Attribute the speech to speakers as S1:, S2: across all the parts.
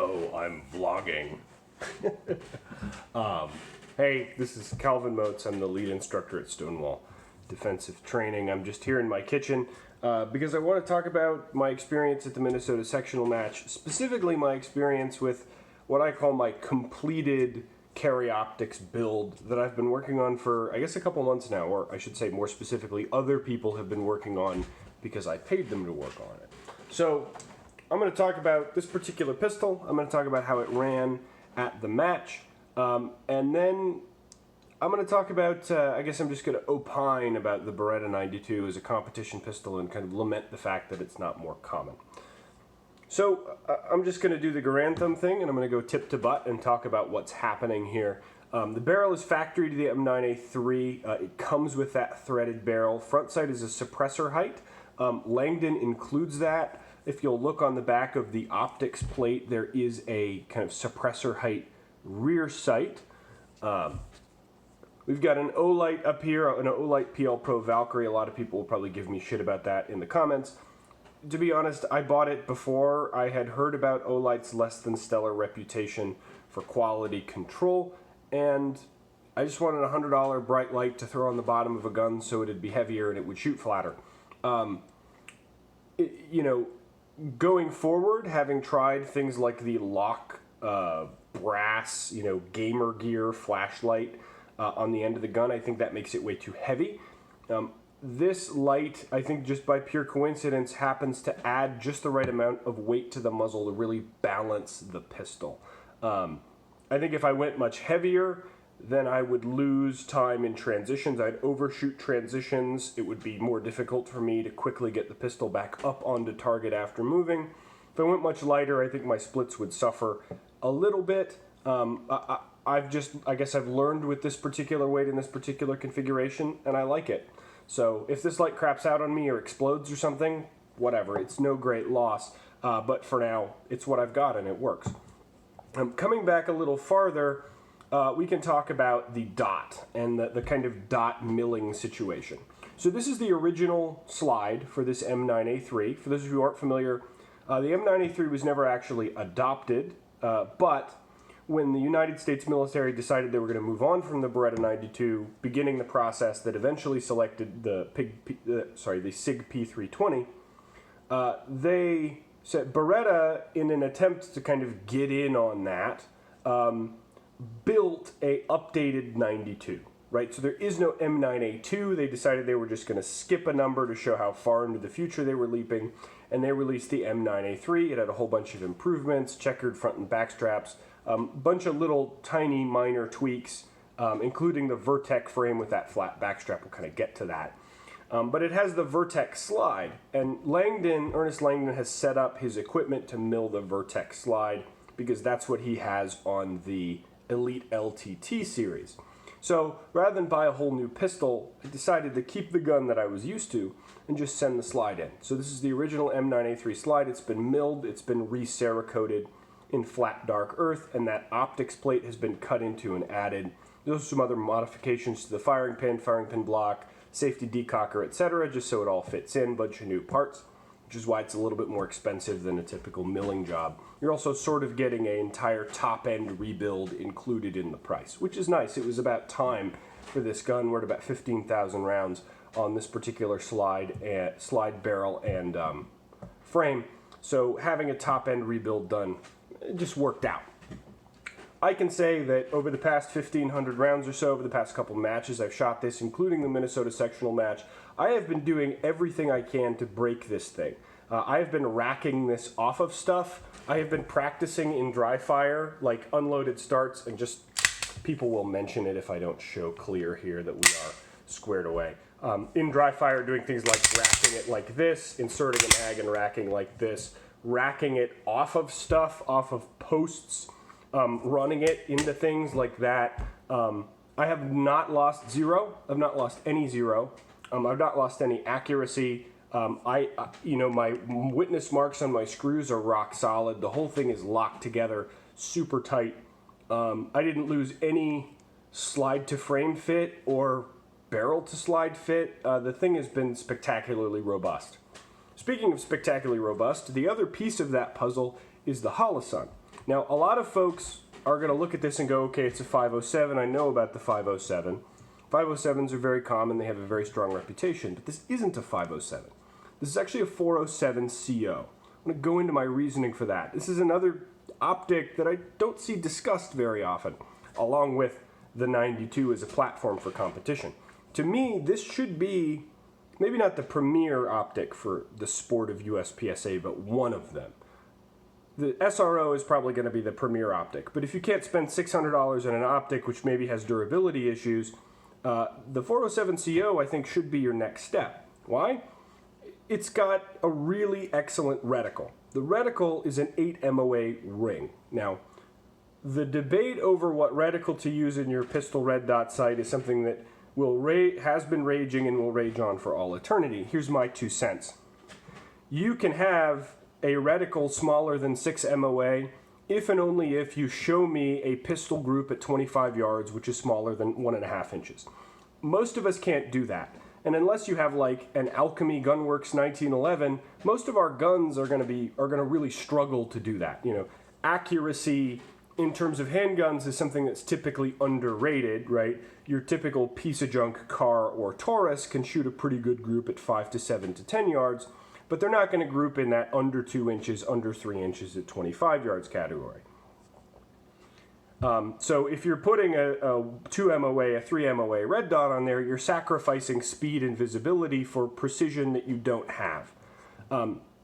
S1: Hello, I'm vlogging. Hey, this is Calvin Motes. I'm the lead instructor at Stonewall Defensive Training. I'm just here in my kitchen because I want to talk about my experience at the Minnesota sectional match, specifically my experience with what I call my completed carry optics build that I've been working on for, I guess, a couple months now, or I should say more specifically, other people have been working on because I paid them to work on it. So I'm going to talk about this particular pistol. I'm going to talk about how it ran at the match. And then I'm going to talk about, I guess I'm just going to opine about the Beretta 92 as a competition pistol and kind of lament the fact that it's not more common. So I'm just going to do the Garand thumb thing, and I'm going to go tip to butt and talk about what's happening here. The barrel is factory to the M9A3. It comes with that threaded barrel. Front sight is a suppressor height. Langdon includes that. If you'll look on the back of the optics plate, there is a kind of suppressor height rear sight. We've got an Olight up here, an Olight PL Pro Valkyrie. A lot of people will probably give me shit about that in the comments. To be honest, I bought it before I had heard about Olight's less than stellar reputation for quality control, and I just wanted a $100 bright light to throw on the bottom of a gun so it'd be heavier and it would shoot flatter. Going forward, having tried things like the Lock brass, gamer gear flashlight on the end of the gun, I think that makes it way too heavy. This light, I think just by pure coincidence, happens to add just the right amount of weight to the muzzle to really balance the pistol. I think if I went much heavier, then I would lose time in transitions. I'd overshoot transitions. It would be more difficult for me to quickly get the pistol back up onto target after moving. If I went much lighter, I think my splits would suffer a little bit. I guess I've learned with this particular weight in this particular configuration, and I like it. So if this light craps out on me or explodes or something, whatever, it's no great loss. But for now, it's what I've got and it works. Coming back a little farther, we can talk about the dot and the kind of dot milling situation. So this is the original slide for this M9A3. For those of you who aren't familiar, the M9A3 was never actually adopted, but when the United States military decided they were going to move on from the Beretta 92, beginning the process that eventually selected the SIG P320, they said Beretta, in an attempt to kind of get in on that, built a updated 92, right? So there is no M9A2. They decided they were just going to skip a number to show how far into the future they were leaping, and they released the M9A3. It had a whole bunch of improvements, checkered front and back straps, bunch of little tiny minor tweaks, including the Vertec frame with that flat back strap. We'll kind of get to that. But it has the Vertec slide, and Ernest Langdon has set up his equipment to mill the Vertec slide because that's what he has on the Elite LTT series. So rather than buy a whole new pistol, I decided to keep the gun that I was used to and just send the slide in. So this is the original M9A3 slide. It's been milled, it's been re-cerakoted in flat dark earth, and that optics plate has been cut into and added. There's some other modifications to the firing pin block, safety decocker, etc., just so it all fits in, bunch of new parts, which is why it's a little bit more expensive than a typical milling job. You're also sort of getting an entire top-end rebuild included in the price, which is nice. It was about time for this gun. We're at about 15,000 rounds on this particular slide barrel and frame, so having a top-end rebuild done, it just worked out. I can say that over the past 1,500 rounds or so, over the past couple matches I've shot this, including the Minnesota sectional match, I have been doing everything I can to break this thing. I have been racking this off of stuff. I have been practicing in dry fire, like unloaded starts, and just, people will mention it if I don't show clear here that we are squared away. In dry fire, doing things like racking it like this, inserting a mag and racking like this, racking it off of stuff, off of posts, running it into things like that. I have not lost zero. I've not lost any zero. I've not lost any accuracy. My witness marks on my screws are rock solid. The whole thing is locked together, super tight. I didn't lose any slide to frame fit or barrel to slide fit. The thing has been spectacularly robust. Speaking of spectacularly robust, the other piece of that puzzle is the Holosun. Now, a lot of folks are going to look at this and go, okay, it's a 507. I know about the 507. 507s are very common. They have a very strong reputation, but this isn't a 507. This is actually a 407 CO. I'm going to go into my reasoning for that. This is another optic that I don't see discussed very often, along with the 92 as a platform for competition. To me, this should be maybe not the premier optic for the sport of USPSA, but one of them. The SRO is probably going to be the premier optic, but if you can't spend $600 on an optic which maybe has durability issues, the 407 CO I think should be your next step. Why? It's got a really excellent reticle. The reticle is an 8 MOA ring. Now, the debate over what reticle to use in your pistol red dot sight is something that has been raging and will rage on for all eternity. Here's my 2 cents. You can have a reticle smaller than 6 MOA if and only if you show me a pistol group at 25 yards, which is smaller than 1.5 inches. Most of us can't do that. And unless you have like an Alchemy Gunworks 1911, most of our guns are going to really struggle to do that. You know, accuracy in terms of handguns is something that's typically underrated, right? Your typical piece of junk car or Taurus can shoot a pretty good group at 5 to 7 to 10 yards, but they're not going to group in that under 2 inches, under 3 inches at 25 yards category. So if you're putting a 2 MOA, a 3 MOA red dot on there, you're sacrificing speed and visibility for precision that you don't have.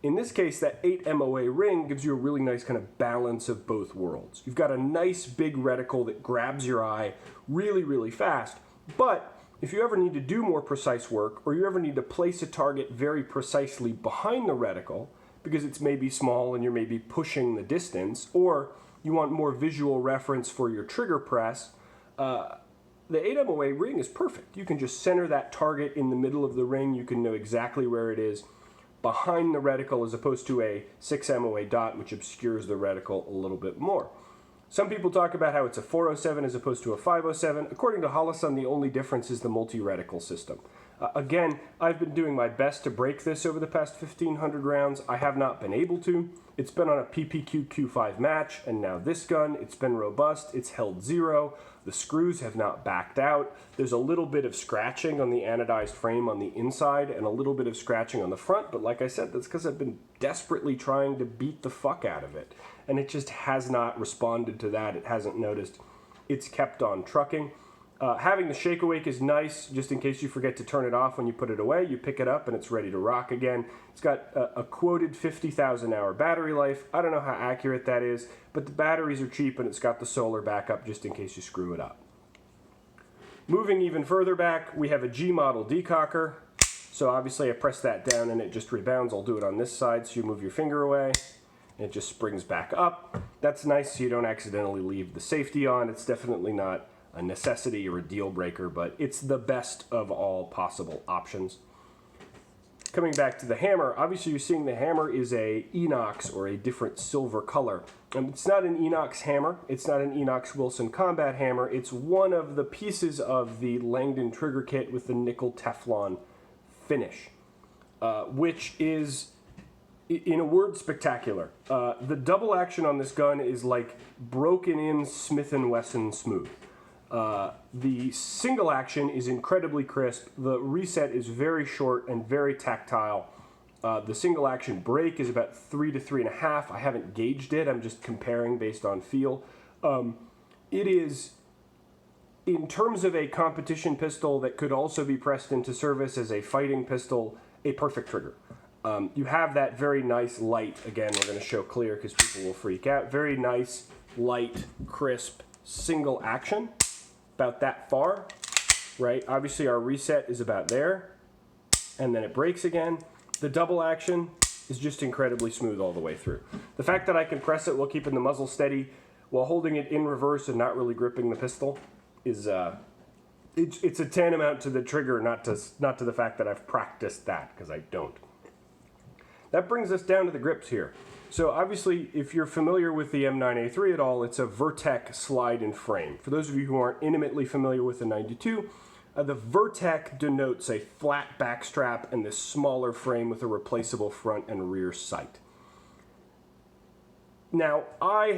S1: In this case, that 8 MOA ring gives you a really nice kind of balance of both worlds. You've got a nice big reticle that grabs your eye really, really fast, but if you ever need to do more precise work, or you ever need to place a target very precisely behind the reticle, because it's maybe small and you're maybe pushing the distance, or you want more visual reference for your trigger press, the 8 MOA ring is perfect. You can just center that target in the middle of the ring. You can know exactly where it is behind the reticle as opposed to a 6 MOA dot, which obscures the reticle a little bit more. Some people talk about how it's a 407 as opposed to a 507. According to Holosun, the only difference is the multi-reticle system. Again, I've been doing my best to break this over the past 1,500 rounds. I have not been able to. It's been on a PPQ Q5 match, and now this gun, it's been robust. It's held 0. The screws have not backed out. There's a little bit of scratching on the anodized frame on the inside and a little bit of scratching on the front, but like I said, that's because I've been desperately trying to beat the fuck out of it, and it just has not responded to that. It hasn't noticed. It's kept on trucking. Having the shake awake is nice, just in case you forget to turn it off when you put it away. You pick it up and it's ready to rock again. It's got a quoted 50,000 hour battery life. I don't know how accurate that is, but the batteries are cheap and it's got the solar backup just in case you screw it up. Moving even further back, we have a G model decocker. So obviously I press that down and it just rebounds. I'll do it on this side, so you move your finger away and it just springs back up. That's nice so you don't accidentally leave the safety on. It's definitely not a necessity or a deal breaker, but it's the best of all possible options. Coming back to the hammer, obviously you're seeing the hammer is a inox or a different silver color. It's not an inox hammer, it's not an inox Wilson combat hammer, it's one of the pieces of the Langdon trigger kit with the nickel Teflon finish, which is, in a word, spectacular. The double action on this gun is like broken in Smith & Wesson smooth. The single action is incredibly crisp. The reset is very short and very tactile. The single action break is about 3 to 3.5. I haven't gauged it. I'm just comparing based on feel. It is, in terms of a competition pistol that could also be pressed into service as a fighting pistol, a perfect trigger. You have that very nice light, again, we're going to show clear because people will freak out, very nice, light, crisp, single action. About that far, right? Obviously our reset is about there, and then it breaks again. The double action is just incredibly smooth all the way through. The fact that I can press it while keeping the muzzle steady, while holding it in reverse and not really gripping the pistol, is it's a tantamount to the trigger, not to the fact that I've practiced that, because I don't. That brings us down to the grips here. So obviously, if you're familiar with the M9A3 at all, it's a Vertec slide and frame. For those of you who aren't intimately familiar with the 92, the Vertec denotes a flat backstrap and this smaller frame with a replaceable front and rear sight. Now, I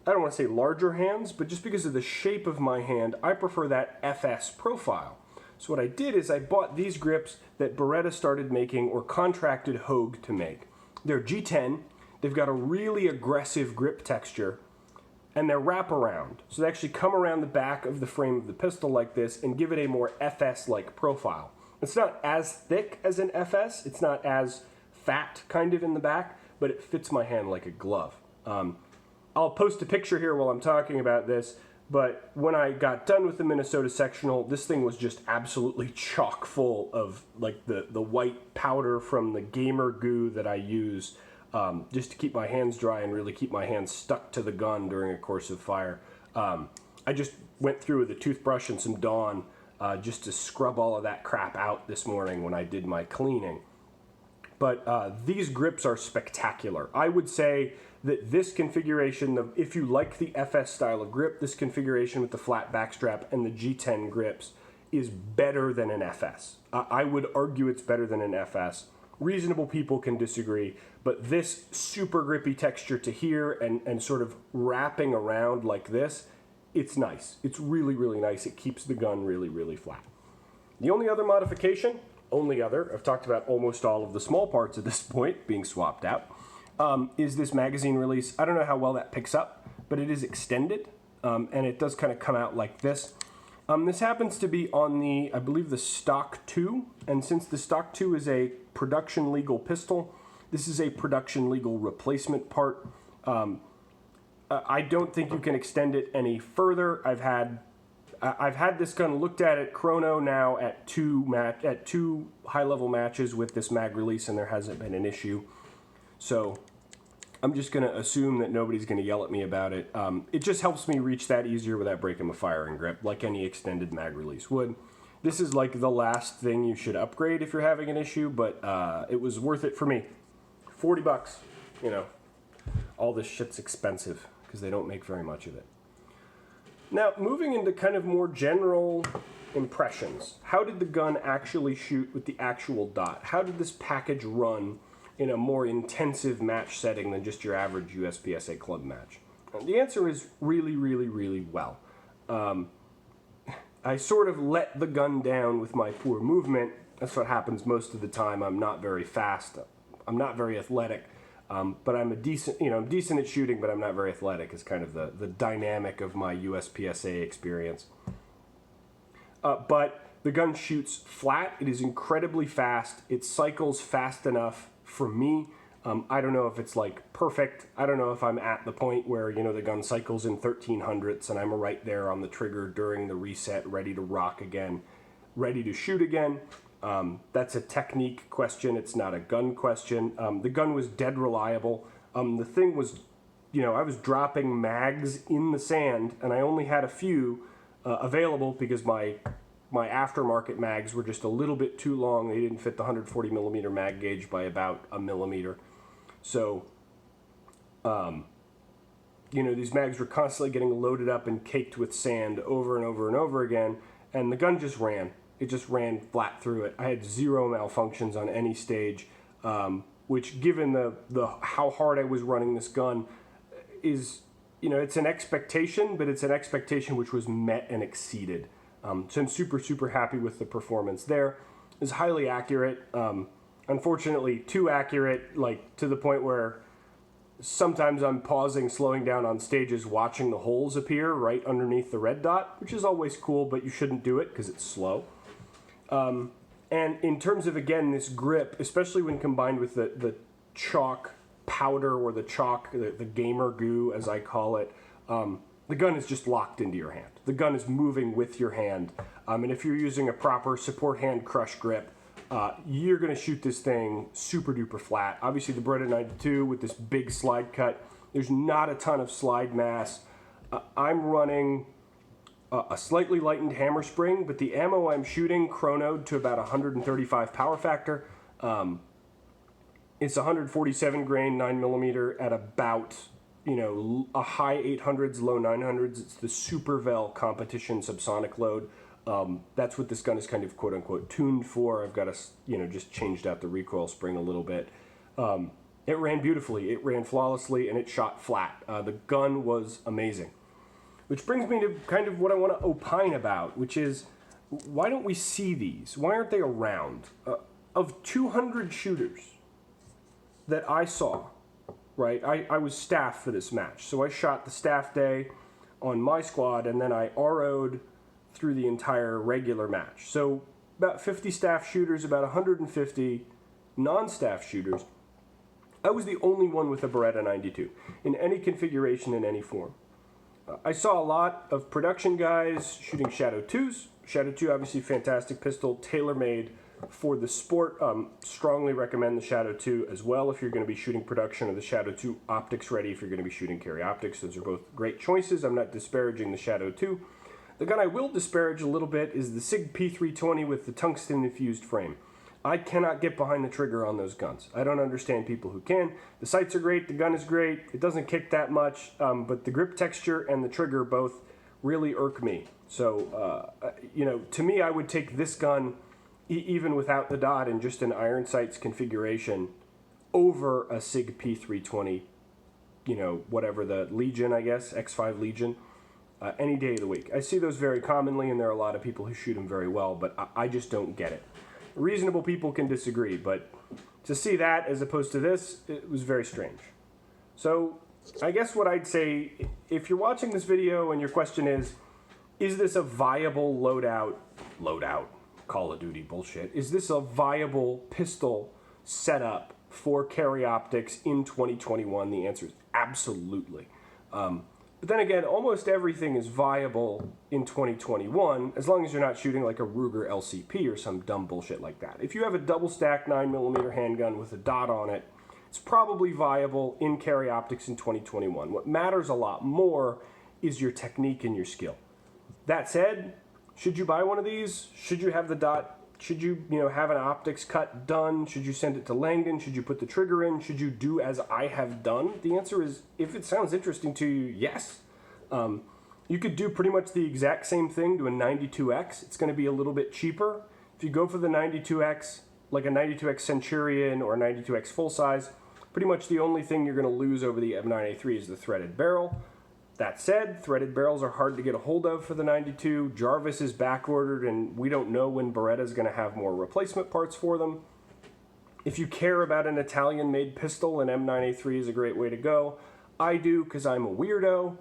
S1: don't want to say larger hands, but just because of the shape of my hand, I prefer that FS profile. So what I did is I bought these grips that Beretta started making or contracted Hogue to make. They're G10, they've got a really aggressive grip texture, and they're wraparound. So they actually come around the back of the frame of the pistol like this and give it a more FS-like profile. It's not as thick as an FS, it's not as fat kind of in the back, but it fits my hand like a glove. I'll post a picture here while I'm talking about this, but when I got done with the Minnesota sectional, this thing was just absolutely chock full of like the white powder from the gamer goo that I use just to keep my hands dry and really keep my hands stuck to the gun during a course of fire. I just went through with a toothbrush and some Dawn just to scrub all of that crap out this morning when I did my cleaning. But these grips are spectacular. I would say that this configuration, if you like the FS style of grip, this configuration with the flat backstrap and the G10 grips is better than an FS. I would argue it's better than an FS. Reasonable people can disagree, but this super grippy texture to here and sort of wrapping around like this, it's nice. It's really, really nice. It keeps the gun really, really flat. The only other modification, I've talked about almost all of the small parts at this point being swapped out, is this magazine release. I don't know how well that picks up, but it is extended, and it does kind of come out like this. This happens to be on the, I believe, the Stock 2, and since the Stock 2 is a production legal pistol, this is a production legal replacement part. I don't think you can extend it any further. I've had this gun looked at chrono now at two high-level matches with this mag release, and there hasn't been an issue. So I'm just going to assume that nobody's going to yell at me about it. It just helps me reach that easier without breaking my firing grip, like any extended mag release would. This is like the last thing you should upgrade if you're having an issue, but it was worth it for me. $40, you know. All this shit's expensive because they don't make very much of it. Now, moving into kind of more general impressions. How did the gun actually shoot with the actual dot? How did this package run in a more intensive match setting than just your average USPSA club match? And the answer is really, really, really well. I sort of let the gun down with my poor movement. That's what happens most of the time. I'm not very fast. I'm not very athletic. But I'm decent at shooting, but I'm not very athletic is kind of the dynamic of my USPSA experience. But the gun shoots flat. It is incredibly fast. It cycles fast enough for me. I don't know if it's like perfect. I don't know if I'm at the point where, the gun cycles in 1300ths and I'm right there on the trigger during the reset, ready to rock again, ready to shoot again. That's a technique question. It's not a gun question. The gun was dead reliable. The thing was, I was dropping mags in the sand and I only had a few available because my aftermarket mags were just a little bit too long. They didn't fit the 140 millimeter mag gauge by about a millimeter. So, these mags were constantly getting loaded up and caked with sand over and over and over again. And the gun just ran. It just ran flat through it. I had zero malfunctions on any stage, which given the how hard I was running this gun is, it's an expectation, but it's an expectation which was met and exceeded. So I'm super, super happy with the performance there. It's highly accurate. Unfortunately, too accurate, like to the point where sometimes I'm pausing, slowing down on stages, watching the holes appear right underneath the red dot, which is always cool, but you shouldn't do it because it's slow. And in terms of, again, this grip, especially when combined with the chalk powder or the chalk, the gamer goo, as I call it, the gun is just locked into your hand. The gun is moving with your hand. And if you're using a proper support hand crush grip, you're going to shoot this thing super duper flat. Obviously, the Beretta 92 with this big slide cut, there's not a ton of slide mass. I'm running a slightly lightened hammer spring, but the ammo I'm shooting chronoed to about 135 power factor. It's 147 grain 9mm at about, a high 800s, low 900s. It's the Supervel competition subsonic load. That's what this gun is kind of quote unquote tuned for. I've got just changed out the recoil spring a little bit. It ran beautifully, it ran flawlessly, and it shot flat. The gun was amazing. Which brings me to kind of what I want to opine about, which is, why don't we see these? Why aren't they around? Of 200 shooters that I saw, right, I was staff for this match. So I shot the staff day on my squad, and then I RO'd through the entire regular match. So about 50 staff shooters, about 150 non-staff shooters. I was the only one with a Beretta 92 in any configuration, in any form. I saw a lot of production guys shooting Shadow 2s. Shadow 2, obviously fantastic pistol, tailor-made for the sport. Strongly recommend the Shadow 2 as well if you're going to be shooting production, or the Shadow 2 optics ready if you're going to be shooting carry optics. Those are both great choices. I'm not disparaging the Shadow 2. The gun I will disparage a little bit is the SIG P320 with the tungsten-infused frame. I cannot get behind the trigger on those guns. I don't understand people who can. The sights are great, the gun is great, it doesn't kick that much, but the grip texture and the trigger both really irk me. So, you know, to me, I would take this gun, even without the dot and just an iron sights configuration, over a SIG P320, you know, whatever the Legion, I guess, X5 Legion, any day of the week. I see those very commonly, and there are a lot of people who shoot them very well, but I just don't get it. Reasonable people can disagree, but to see that as opposed to this, it was very strange. So I guess what I'd say, if you're watching this video and your question is this a viable loadout, Call of Duty bullshit, is this a viable pistol setup for carry optics in 2021? The answer is absolutely. But then again, almost everything is viable in 2021, as long as you're not shooting like a Ruger LCP or some dumb bullshit like that. If you have a double-stack 9mm handgun with a dot on it, it's probably viable in carry optics in 2021. What matters a lot more is your technique and your skill. That said, should you buy one of these? Should you have the dot? Should you, have an optics cut done? Should you send it to Langdon? Should you put the trigger in? Should you do as I have done? The answer is, if it sounds interesting to you, yes. You could do pretty much the exact same thing to a 92X. It's going to be a little bit cheaper. If you go for the 92X, like a 92X Centurion or a 92X full size, pretty much the only thing you're going to lose over the M9A3 is the threaded barrel. That said, threaded barrels are hard to get a hold of for the 92. Jarvis is back-ordered, and we don't know when Beretta's going to have more replacement parts for them. If you care about an Italian-made pistol, an M9A3 is a great way to go. I do, because I'm a weirdo.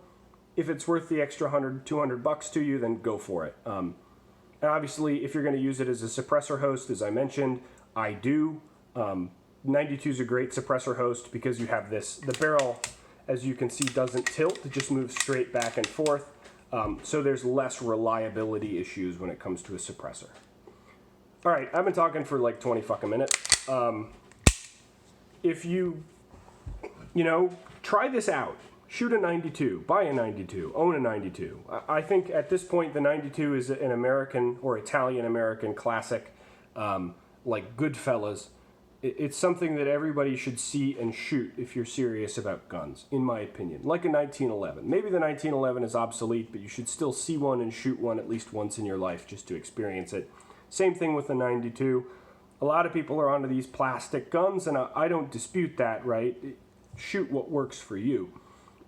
S1: If it's worth the extra $100, $200 to you, then go for it. And obviously, if you're going to use it as a suppressor host, as I mentioned, I do. 92 is a great suppressor host because you have this, the barrel, as you can see, doesn't tilt. It just moves straight back and forth. So there's less reliability issues when it comes to a suppressor. All right, I've been talking for like 20 fucking minutes. If you, try this out. Shoot a 92, buy a 92, own a 92. I think at this point the 92 is an American or Italian-American classic, like Goodfellas. It's something that everybody should see and shoot if you're serious about guns, in my opinion. Like a 1911. Maybe the 1911 is obsolete, but you should still see one and shoot one at least once in your life just to experience it. Same thing with the 92. A lot of people are onto these plastic guns, and I don't dispute that, right? Shoot what works for you.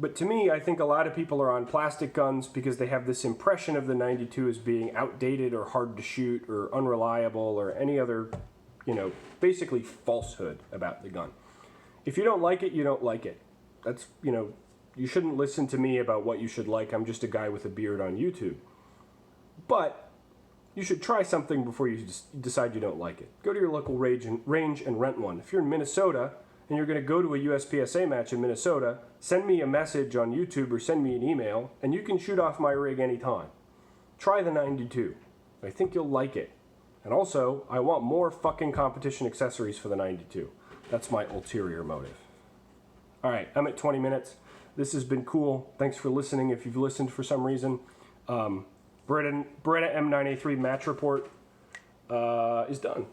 S1: But to me, I think a lot of people are on plastic guns because they have this impression of the 92 as being outdated or hard to shoot or unreliable or any other, basically falsehood about the gun. If you don't like it, you don't like it. That's, you shouldn't listen to me about what you should like. I'm just a guy with a beard on YouTube. But you should try something before you decide you don't like it. Go to your local range and rent one. If you're in Minnesota and you're going to go to a USPSA match in Minnesota, send me a message on YouTube or send me an email, and you can shoot off my rig anytime. Try the 92. I think you'll like it. And also, I want more fucking competition accessories for the 92. That's my ulterior motive. All right, I'm at 20 minutes. This has been cool. Thanks for listening if you've listened for some reason. Beretta M9A3 match report is done.